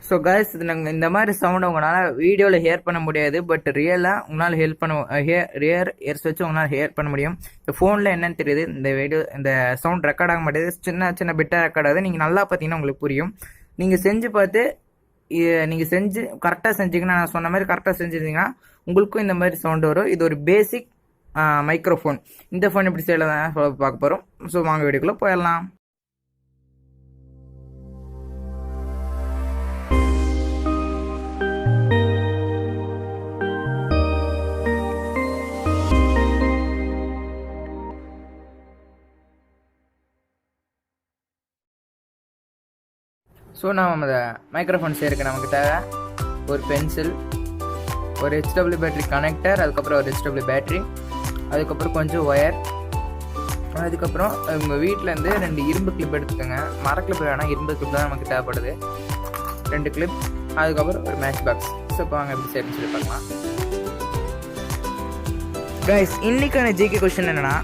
So guys இது நாங்கள் இந்த மாதிரி சவுண்டை உங்களால் வீடியோவில் ஹியர் பண்ண முடியாது, பட் ரியலாக உங்களால் ஹெல்ப் பண்ண ரியர் இயர்ஸ் வச்சு உங்களால் ஹியர் பண்ண முடியும். இந்த ஃபோனில் என்னன்னு தெரியுது, இந்த வீடியோ இந்த சவுண்ட் ரெக்கார்ட் ஆக மாட்டேது, சின்ன சின்ன பிட்டாக ரெக்கார்ட் ஆகுது. நீங்கள் நல்லா பார்த்தீங்கன்னா உங்களுக்கு புரியும். நீங்கள் செஞ்சு பார்த்து நீங்கள் செஞ்சு கரெக்டாக செஞ்சீங்கன்னா, நான் சொன்ன மாதிரி கரெக்டாக செஞ்சுருந்தீங்கன்னா உங்களுக்கும் இந்த மாதிரி சவுண்டு வரும். இது ஒரு பேசிக் மைக்ரோஃபோன். இந்த ஃபோன் எப்படி செய்யலாம் தான் பார்க்க போகிறோம். ஸோ வாங்க வீடியோக்குள்ளே போயிடலாம். ஸோ நம்ம அந்த மைக்ரோஃபோன் செய்யறதுக்கு நமக்கு தேவை ஒரு பென்சில், ஒரு ஹெச்டபிள்யூ பேட்டரி கனெக்டர், அதுக்கப்புறம் ஒரு ஹெச்டபிள்யூ பேட்டரி, அதுக்கப்புறம் கொஞ்சம் ஒயர், அதுக்கப்புறம் உங்கள் வீட்டிலேருந்து 2 இரும்பு கிளிப் எடுத்துக்கோங்க. மர கிளிப் வேணால், இரும்பு கிளிப் தான் நமக்கு தேவைப்படுது. 2 கிளிப், அதுக்கப்புறம் ஒரு மேட்ச் பாக்ஸ். ஸோ இப்போ வாங்க எப்படி செய்யணும்னு சொல்லி பார்க்கலாம். கைஸ், இன்னைக்கான ஜிகே கொஸ்டின் என்னன்னா,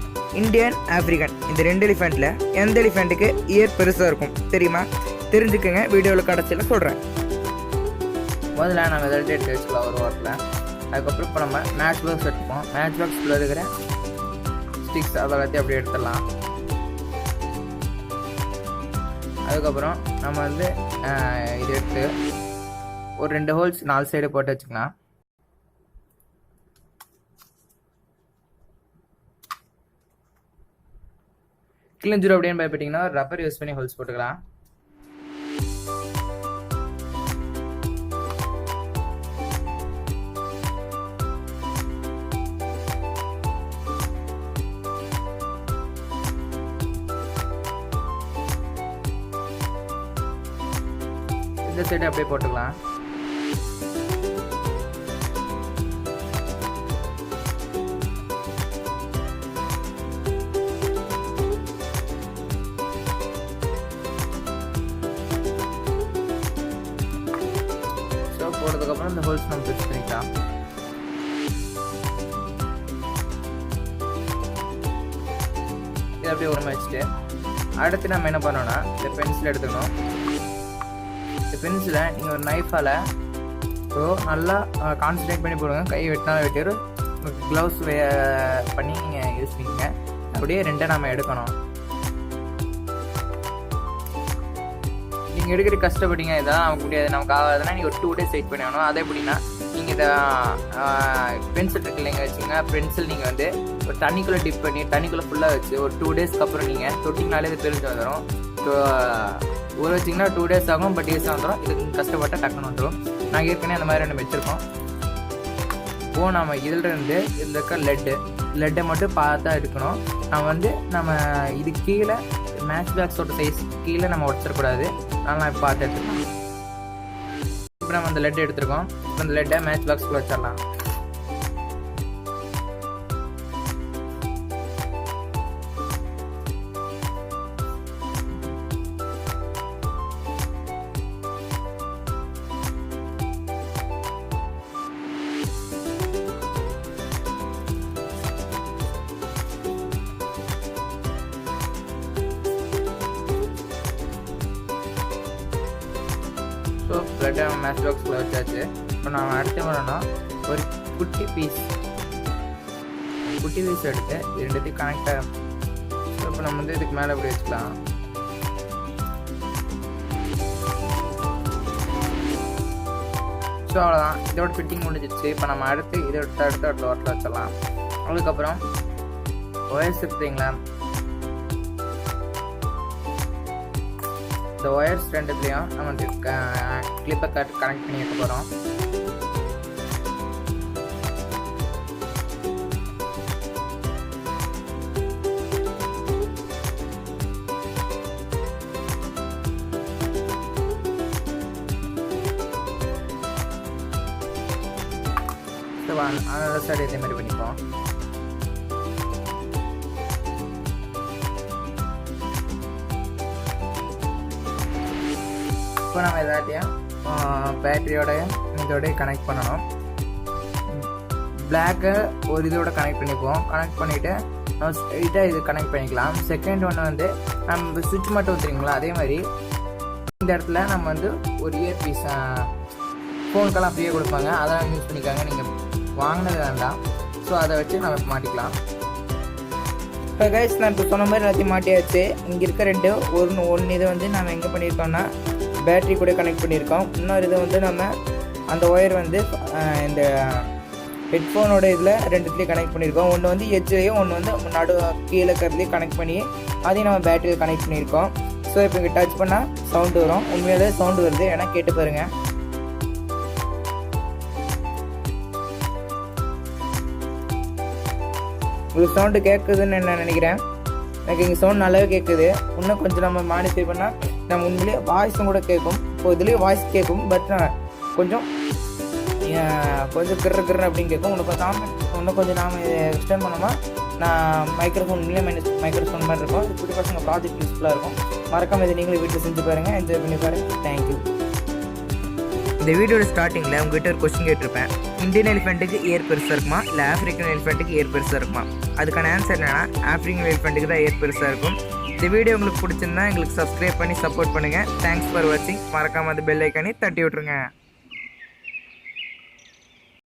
இந்தியன் ஆப்பிரிக்கன் இந்த 2 எலிஃபெண்ட்டில் எந்த எலிஃபெண்ட்டுக்கு இயர் பெருசாக இருக்கும் தெரியுமா? தெரிஞ்சுக்கங்க, வீடியோவில் கடைசியில் சொல்கிறேன். முதல்ல நம்ம ரிசல்ட் எடுத்து வச்சுக்கலாம் ஒரு வாரத்தில். அதுக்கப்புறம் இப்போ நம்ம மேட்ச் பாக்ஸ் எடுத்துப்போம். மேட்ச் பாக்ஸில் இருக்கிற ஸ்டிக்ஸ் அதெல்லாத்தையும் அப்படியே எடுத்துடலாம். அதுக்கப்புறம் நம்ம வந்து இது எடுத்து ஒரு 2 ஹோல்ஸ் 4 சைடு போட்டு வச்சுக்கலாம். கிழிஞ்சிரும் அப்படின்னு பயப்பட்டீங்கன்னா ரப்பர் யூஸ் பண்ணி ஹோல்ஸ் போட்டுக்கலாம். இந்த சைடு அப்படியே போட்டுக்கலாம். ஸோ போட்டதுக்கப்புறம் இந்த ஹோல்ஸ் நம்ம ஃபிக்ஸ் பண்ணிக்கலாம். இது அப்படியே உரமா வச்சுட்டு அடுத்து நம்ம என்ன பண்ணோம்னா, இந்த பென்சில் எடுத்துக்கணும். இந்த பென்சிலை நீங்கள் ஒரு நைஃபால் நல்லா கான்சன்ட்ரேட் பண்ணி போடுங்க. கை வெட்டினாலும் வெட்டிடும், க்ளவுஸ் பண்ணி நீங்கள் யூஸ் பண்ணிக்கங்க. அப்படியே 2 நம்ம எடுக்கணும். நீங்கள் எடுக்கிற கஷ்டப்பட்டீங்க, இதெல்லாம் நமக்கு முடியாது, நமக்கு ஆகாதுன்னா நீங்கள் ஒரு 2 days வெயிட் பண்ணி ஆகணும். அதே எப்படின்னா, நீங்கள் இதை பென்சில் இருக்கு இல்லைங்க வச்சுங்க, பென்சில் நீங்கள் வந்து ஒரு தண்ணிக்குள்ளே டிப் பண்ணி தண்ணிக்குள்ளே ஃபுல்லாக வச்சு ஒரு 2 daysக்கு அப்புறம் நீங்கள் தொட்டிங்கனாலே இது பிரிஞ்சு வந்துடும். ஸோ ஊற வச்சிங்கன்னா 2 days ஆகும், பட் ஈஸியாக வந்துடும். இதுக்கு கஷ்டப்பட்டால் டக்குன்னு வந்துடும். நாங்கள் ஏற்கனவே அந்த மாதிரி 2 வச்சுருக்கோம். இப்போது நம்ம இதில் இருக்க லெட்டை மட்டும் பார்த்தா எடுக்கணும். நம்ம இது கீழே மேட்ச் பாக்ஸோட சைஸ் கீழே நம்ம உடச்சிடக்கூடாது. அதனால் இப்போ பார்த்து எடுத்துக்கலாம். இப்போ நம்ம அந்த லெட் எடுத்துருக்கோம். இப்போ அந்த லெட்டை மேட்ச் பாக்ஸ்க்குள்ள வச்சிடலாம். ஸோ லெட்டை மேட்ச் பாக்ஸில் வச்சாச்சு. இப்போ நம்ம அடுத்து பண்ணோன்னா ஒரு குட்டி பீஸ் எடுத்து 2த்தையும் கனெக்டாக. ஸோ இப்போ நம்ம வந்து இதுக்கு மேலே இப்படி வச்சுக்கலாம். ஸோ அவ்வளோதான், இதோட ஃபிட்டிங் முடிஞ்சிடுச்சு. இப்போ நம்ம அடுத்து அடுத்த வாரத்தில் வச்சிடலாம். அதுக்கப்புறம் ஒயர்ஸ் எடுத்தீங்களா, இந்த ஒயர்ஸ் 2த்துலேயும் நம்ம வந்து கிளிப்பை கனெக்ட் பண்ணி வைக்க போகிறோம். ஸோ அந்த சைடு இதே மாதிரி பண்ணிப்போம். இப்போ நம்ம எல்லாத்தையும் பேட்டரியோடையும் இதோடய கனெக்ட் பண்ணணும். பிளாக்கை ஒரு இதோட கனெக்ட் பண்ணிப்போம். கனெக்ட் பண்ணிவிட்டு நம்ம ஸ்ட்ரைட்டாக இது கனெக்ட் பண்ணிக்கலாம். செகண்ட் ஒன்று வந்து நம்ம சுவிட்ச் மட்டும் ஊற்றுறீங்களா, அதே மாதிரி இந்த இடத்துல நம்ம வந்து ஒரு இயர்பீஸ் ஃபோனுக்கெல்லாம் ஃப்ரீயாக கொடுப்பாங்க, அதெல்லாம் யூஸ் பண்ணிக்காங்க. நீங்கள் வாங்கினது வேண்டாம். ஸோ அதை வச்சு நம்ம மாட்டிக்கலாம். இப்போ கைஸ் நான் இப்போ சொன்ன மாதிரி எல்லாத்தையும் மாட்டியாச்சு. இங்கே இருக்க ரெண்டு ஒன்று இது வந்து நம்ம எங்கே பண்ணியிருக்கோம்னா பேட்ரி கூட கனெக்ட் பண்ணியிருக்கோம். இன்னொரு இது வந்து நம்ம அந்த ஒயர் வந்து இந்த ஹெட்ஃபோனோட இதில் ரெண்டுத்துலேயும் கனெக்ட் பண்ணியிருக்கோம். ஒன்று வந்து எட்ஜ்லேயும் ஒன்று வந்து நடு கீழே இருக்கிறதுலையும் கனெக்ட் பண்ணி அதையும் நம்ம பேட்டரியில் கனெக்ட் பண்ணியிருக்கோம். ஸோ இப்போ இங்கே டச் பண்ணால் சவுண்டு வரும். உண்மையிலே சவுண்டு வருது, ஏன்னா கேட்டு பாருங்கள். உங்களுக்கு சவுண்டு கேட்குதுன்னு நான் நினைக்கிறேன். எனக்கு இங்கே சவுண்ட் நல்லாவே கேட்குது. இன்னும் கொஞ்சம் நம்ம மானிட்டர் பண்ணால் நம்ம உண்மையிலேயே வாய்ஸும் கூட கேட்கும். இப்போ இதுலேயும் வாய்ஸ் கேட்கும், பட் கொஞ்சம் கிர்ற அப்படின்னு கேட்கும். இன்னும் கொஞ்சம் நாம் எக்ஸ்டெண்ட் பண்ணோம்னா நான் மைக்ரோஃபோன் மைக்ரோஃபோன் மாதிரி இருக்கும். இது புது பசங்க ப்ராஜெக்ட் யூஸ்ஃபுல்லாக இருக்கும். மறக்காமல் இதை நீங்களும் வீட்டில் செஞ்சு பாருங்கள், என்ஜாய் பண்ணி பாருங்கள். தேங்க்யூ. இந்த வீடியோட ஸ்டார்டிங்கில் உங்ககிட்ட ஒரு கொஸ்டின் கேட்டிருப்பேன். இந்தியன் எலிஃபெண்ட்டுக்கு ஏர் பெருசாக இருக்குமா இல்லை ஆஃப்ரிக்கன் எலிஃபெண்ட்டுக்கு ஏர் பெருசாக இருக்குமா? அதுக்கான ஆன்சர் என்னென்னா ஆஃப்ரிக்கன் எலிஃபெண்ட்டுக்கு தான் ஏர் பெருசாக இருக்கும். இந்த வீடியோ உங்களுக்கு பிடிச்சிருந்தா எங்களுக்கு சப்ஸ்கிரைப் பண்ணி சப்போர்ட் பண்ணுங்கள். தேங்க்ஸ் ஃபார் வாட்சிங். மறக்காமல் அந்த பெல் ஐக்கானே தட்டி விட்ருங்க.